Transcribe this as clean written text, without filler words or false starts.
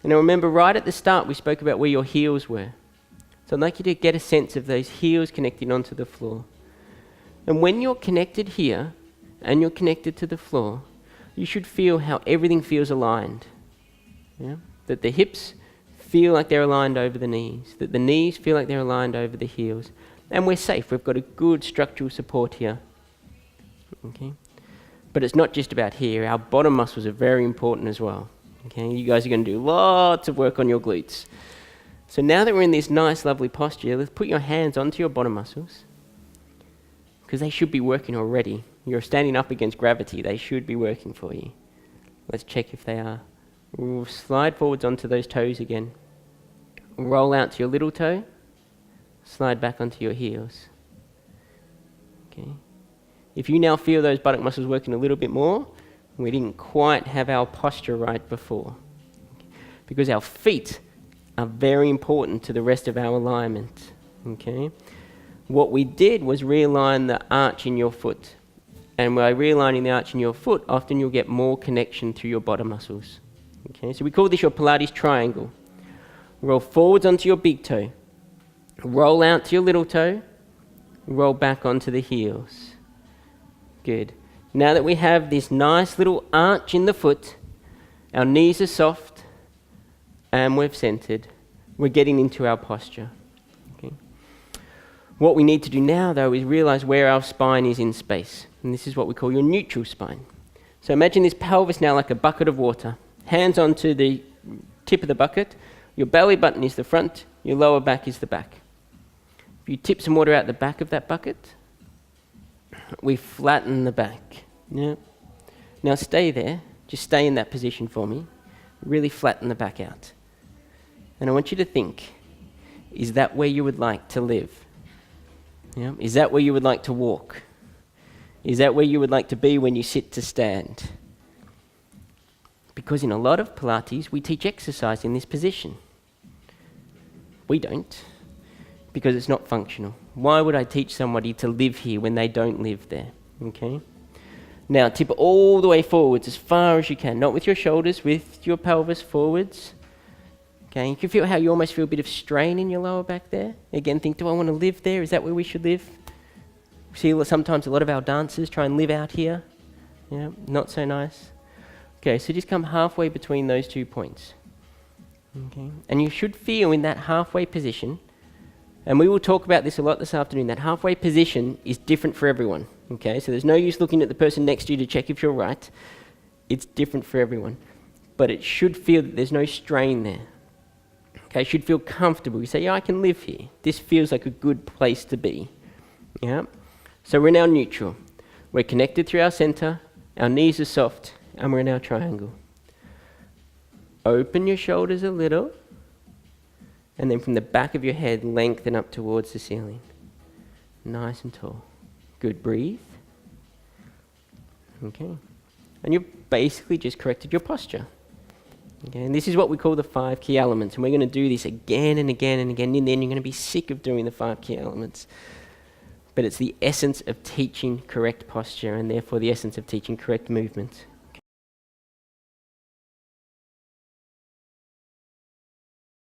And now remember, right at the start, we spoke about where your heels were. So I'd like you to get a sense of those heels connecting onto the floor. And when you're connected here, and you're connected to the floor, you should feel how everything feels aligned. Yeah? That the hips feel like they're aligned over the knees, that the knees feel like they're aligned over the heels. And we're safe, we've got a good structural support here. Okay? But it's not just about here, our bottom muscles are very important as well. Okay? You guys are going to do lots of work on your glutes. So now that we're in this nice, lovely posture, let's put your hands onto your bottom muscles, because they should be working already. You're standing up against gravity, they should be working for you. Let's check if they are. We'll slide forwards onto those toes again. Roll out to your little toe, slide back onto your heels. Okay. If you now feel those buttock muscles working a little bit more, we didn't quite have our posture right before. Because our feet are very important to the rest of our alignment. Okay. What we did was realign the arch in your foot. And by realigning the arch in your foot, often you'll get more connection through your bottom muscles. Okay, so we call this your Pilates triangle. Roll forwards onto your big toe. Roll out to your little toe. Roll back onto the heels. Good. Now that we have this nice little arch in the foot, our knees are soft, and we've centered, we're getting into our posture. Okay. What we need to do now, though, is realize where our spine is in space. And this is what we call your neutral spine. So imagine this pelvis now like a bucket of water. Hands onto the tip of the bucket. Your belly button is the front, your lower back is the back. If you tip some water out the back of that bucket, we flatten the back. Yeah. Now stay there. Just stay in that position for me. Really flatten the back out. And I want you to think, is that where you would like to live? Yeah. Is that where you would like to walk? Is that where you would like to be when you sit to stand? Because in a lot of Pilates, we teach exercise in this position. We don't, because it's not functional. Why would I teach somebody to live here when they don't live there? Okay. Now tip all the way forwards as far as you can, not with your shoulders, with your pelvis forwards. Okay, you can feel how you almost feel a bit of strain in your lower back there. Again, think, do I want to live there? Is that where we should live? We see sometimes a lot of our dancers try and live out here. Yeah, not so nice. Okay, so just come halfway between those 2 points. Okay, and you should feel in that halfway position, and we will talk about this a lot this afternoon, that halfway position is different for everyone. Okay, so there's no use looking at the person next to you to check if you're right. It's different for everyone. But it should feel that there's no strain there. Okay, it should feel comfortable. You say, yeah, I can live here. This feels like a good place to be. Yeah. So we're now neutral. We're connected through our center, our knees are soft, and we're in our triangle. Open your shoulders a little, and then from the back of your head, lengthen up towards the ceiling. Nice and tall. Good, breathe. Okay. And you've basically just corrected your posture. Okay, and this is what we call the 5 key elements, and we're going to do this again and again and again, and then you're going to be sick of doing the 5 key elements. But it's the essence of teaching correct posture, and therefore the essence of teaching correct movement.